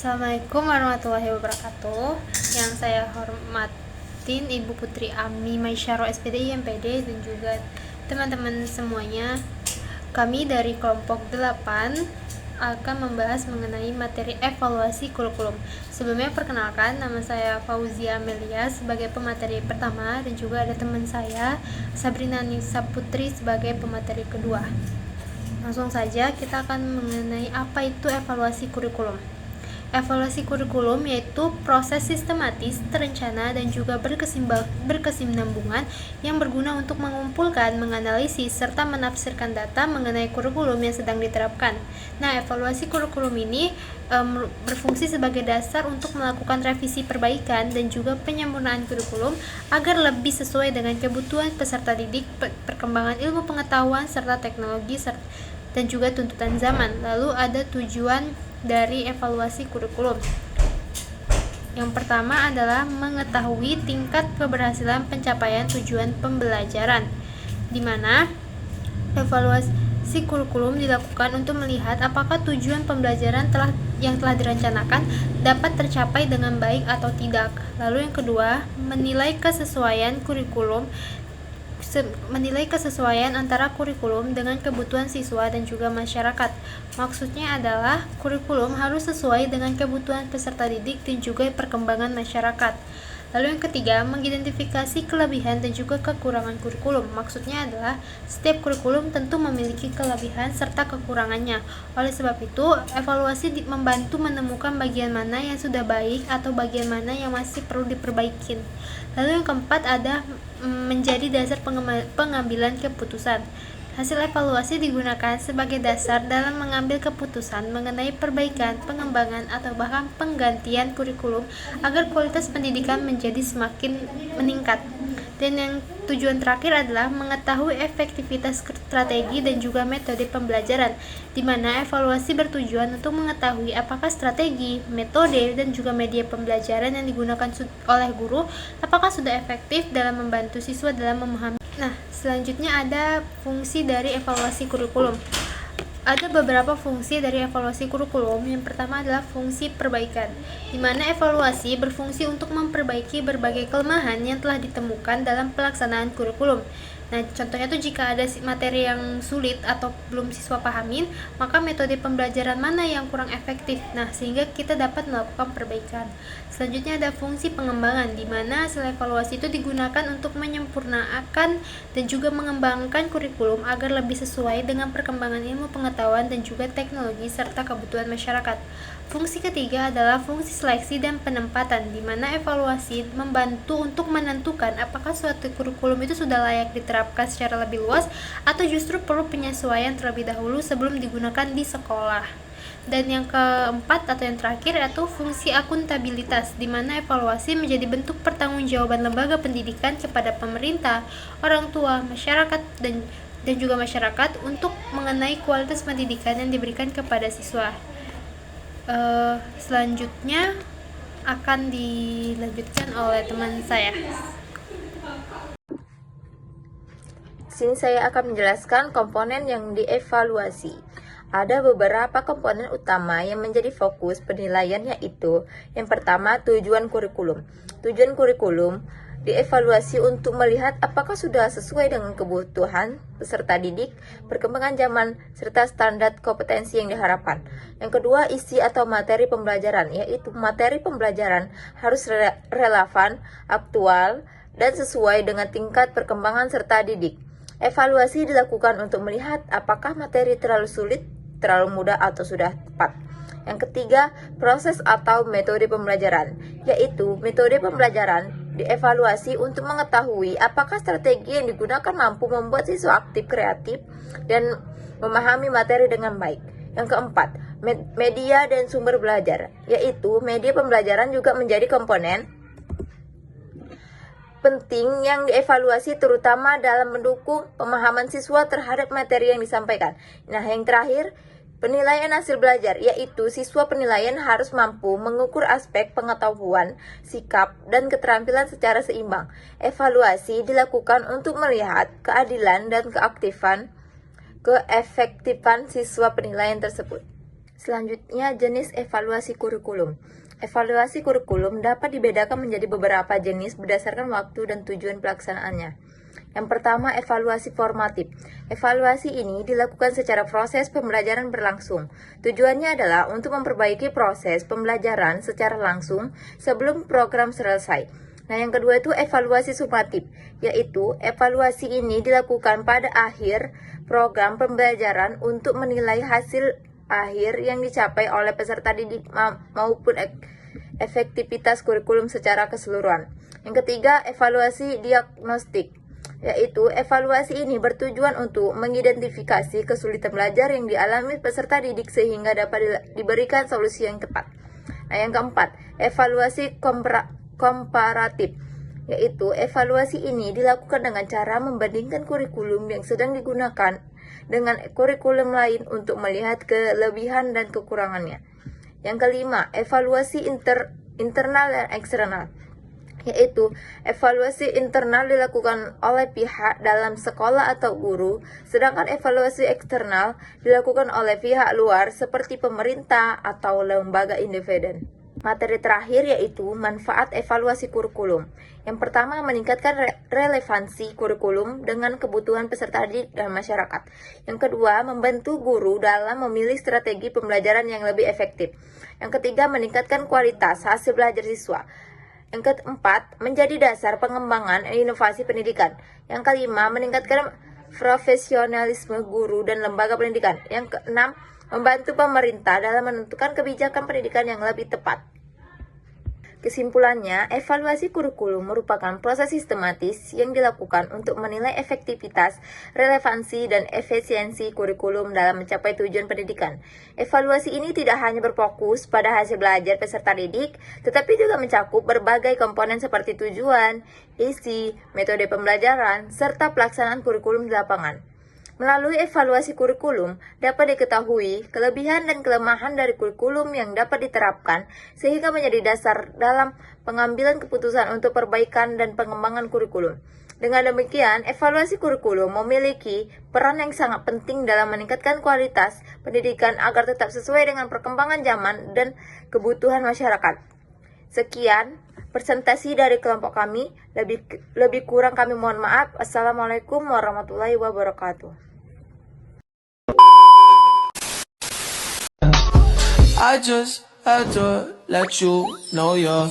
Assalamualaikum warahmatullahi wabarakatuh. Yang saya hormatin Ibu Putri Ami Maisyaro SPD IMPD dan juga teman-teman semuanya. Kami dari kelompok 8 akan membahas mengenai materi evaluasi kurikulum. Sebelumnya perkenalkan, nama saya Fauzia Amelia sebagai pemateri pertama dan juga ada teman saya Sabrina Nisa Putri sebagai pemateri kedua. Langsung saja kita akan mengenai apa itu evaluasi kurikulum. Evaluasi kurikulum yaitu proses sistematis, terencana, dan juga berkesinambungan yang berguna untuk mengumpulkan, menganalisis, serta menafsirkan data mengenai kurikulum yang sedang diterapkan. Nah, evaluasi kurikulum ini berfungsi sebagai dasar untuk melakukan revisi perbaikan dan juga penyempurnaan kurikulum agar lebih sesuai dengan kebutuhan peserta didik, perkembangan ilmu pengetahuan, serta teknologi, dan juga tuntutan zaman. Lalu ada tujuan dari evaluasi kurikulum. Yang pertama adalah mengetahui tingkat keberhasilan pencapaian tujuan pembelajaran, di mana evaluasi kurikulum dilakukan untuk melihat apakah tujuan pembelajaran yang telah direncanakan dapat tercapai dengan baik atau tidak. Lalu yang kedua, menilai kesesuaian antara kurikulum dengan kebutuhan siswa dan juga masyarakat. Maksudnya adalah kurikulum harus sesuai dengan kebutuhan peserta didik dan juga perkembangan masyarakat. Lalu yang ketiga, mengidentifikasi kelebihan dan juga kekurangan kurikulum. Maksudnya adalah setiap kurikulum tentu memiliki kelebihan serta kekurangannya. Oleh sebab itu, evaluasi membantu menemukan bagian mana yang sudah baik atau bagian mana yang masih perlu diperbaiki. Lalu yang keempat ada menjadi dasar pengambilan keputusan. Hasil evaluasi digunakan sebagai dasar dalam mengambil keputusan mengenai perbaikan, pengembangan, atau bahkan penggantian kurikulum agar kualitas pendidikan menjadi semakin meningkat. Dan yang tujuan terakhir adalah mengetahui efektivitas strategi dan juga metode pembelajaran, di mana evaluasi bertujuan untuk mengetahui apakah strategi, metode, dan juga media pembelajaran yang digunakan oleh guru apakah sudah efektif dalam membantu siswa dalam memahami. Nah, selanjutnya ada fungsi dari evaluasi kurikulum. Ada beberapa fungsi dari evaluasi kurikulum. Yang pertama adalah fungsi perbaikan, di mana evaluasi berfungsi untuk memperbaiki berbagai kelemahan yang telah ditemukan dalam pelaksanaan kurikulum. Nah, contohnya tuh jika ada materi yang sulit atau belum siswa pahamin, maka metode pembelajaran mana yang kurang efektif. Nah, sehingga kita dapat melakukan perbaikan. Selanjutnya ada fungsi pengembangan, di mana hasil evaluasi itu digunakan untuk menyempurnakan dan juga mengembangkan kurikulum agar lebih sesuai dengan perkembangan ilmu pengetahuan dan juga teknologi serta kebutuhan masyarakat. Fungsi ketiga adalah fungsi seleksi dan penempatan, di mana evaluasi membantu untuk menentukan apakah suatu kurikulum itu sudah layak diterapkan secara lebih luas atau justru perlu penyesuaian terlebih dahulu sebelum digunakan di sekolah. Dan yang keempat atau yang terakhir yaitu fungsi akuntabilitas, di mana evaluasi menjadi bentuk pertanggungjawaban lembaga pendidikan kepada pemerintah, orang tua, masyarakat dan juga masyarakat untuk mengenai kualitas pendidikan yang diberikan kepada siswa. Selanjutnya akan dilanjutkan oleh teman saya. Sini saya akan menjelaskan komponen yang dievaluasi. Ada beberapa komponen utama yang menjadi fokus penilaian, yaitu yang pertama, tujuan kurikulum. Tujuan kurikulum dievaluasi untuk melihat apakah sudah sesuai dengan kebutuhan peserta didik, perkembangan zaman, serta standar kompetensi yang diharapkan. Yang kedua, isi atau materi pembelajaran, yaitu materi pembelajaran harus relevan, aktual, dan sesuai dengan tingkat perkembangan serta didik. Evaluasi dilakukan untuk melihat apakah materi terlalu sulit, terlalu mudah, atau sudah tepat. Yang ketiga, proses atau metode pembelajaran, yaitu metode pembelajaran dievaluasi untuk mengetahui apakah strategi yang digunakan mampu membuat siswa aktif, kreatif, dan memahami materi dengan baik. Yang keempat, media dan sumber belajar, yaitu media pembelajaran juga menjadi komponen penting yang dievaluasi terutama dalam mendukung pemahaman siswa terhadap materi yang disampaikan. Nah, yang terakhir, penilaian hasil belajar, yaitu siswa penilaian harus mampu mengukur aspek pengetahuan, sikap, dan keterampilan secara seimbang. Evaluasi dilakukan untuk melihat keadilan dan keefektifan siswa penilaian tersebut. Selanjutnya, jenis evaluasi kurikulum. Evaluasi kurikulum dapat dibedakan menjadi beberapa jenis berdasarkan waktu dan tujuan pelaksanaannya. Yang pertama, evaluasi formatif. Evaluasi ini dilakukan secara proses pembelajaran berlangsung. Tujuannya adalah untuk memperbaiki proses pembelajaran secara langsung sebelum program selesai. Nah, yang kedua itu evaluasi sumatif, yaitu evaluasi ini dilakukan pada akhir program pembelajaran untuk menilai hasil akhir yang dicapai oleh peserta didik maupun efektivitas kurikulum secara keseluruhan. Yang ketiga, evaluasi diagnostik, yaitu evaluasi ini bertujuan untuk mengidentifikasi kesulitan belajar yang dialami peserta didik sehingga dapat diberikan solusi yang tepat. Nah, yang keempat, evaluasi komparatif, yaitu evaluasi ini dilakukan dengan cara membandingkan kurikulum yang sedang digunakan dengan kurikulum lain untuk melihat kelebihan dan kekurangannya. Yang kelima, evaluasi internal dan eksternal, yaitu evaluasi internal dilakukan oleh pihak dalam sekolah atau guru, sedangkan evaluasi eksternal dilakukan oleh pihak luar seperti pemerintah atau lembaga independen. Materi terakhir yaitu manfaat evaluasi kurikulum. Yang pertama, meningkatkan relevansi kurikulum dengan kebutuhan peserta didik dan masyarakat. Yang kedua, membantu guru dalam memilih strategi pembelajaran yang lebih efektif. Yang ketiga, meningkatkan kualitas hasil belajar siswa. Yang keempat, menjadi dasar pengembangan inovasi pendidikan. Yang kelima, meningkatkan profesionalisme guru dan lembaga pendidikan. Yang keenam, membantu pemerintah dalam menentukan kebijakan pendidikan yang lebih tepat. Kesimpulannya, evaluasi kurikulum merupakan proses sistematis yang dilakukan untuk menilai efektivitas, relevansi, dan efisiensi kurikulum dalam mencapai tujuan pendidikan. Evaluasi ini tidak hanya berfokus pada hasil belajar peserta didik, tetapi juga mencakup berbagai komponen seperti tujuan, isi, metode pembelajaran, serta pelaksanaan kurikulum di lapangan. Melalui evaluasi kurikulum, dapat diketahui kelebihan dan kelemahan dari kurikulum yang dapat diterapkan, sehingga menjadi dasar dalam pengambilan keputusan untuk perbaikan dan pengembangan kurikulum. Dengan demikian, evaluasi kurikulum memiliki peran yang sangat penting dalam meningkatkan kualitas pendidikan agar tetap sesuai dengan perkembangan zaman dan kebutuhan masyarakat. Sekian presentasi dari kelompok kami, lebih kurang kami mohon maaf. Assalamualaikum warahmatullahi wabarakatuh. I just had to let you know you're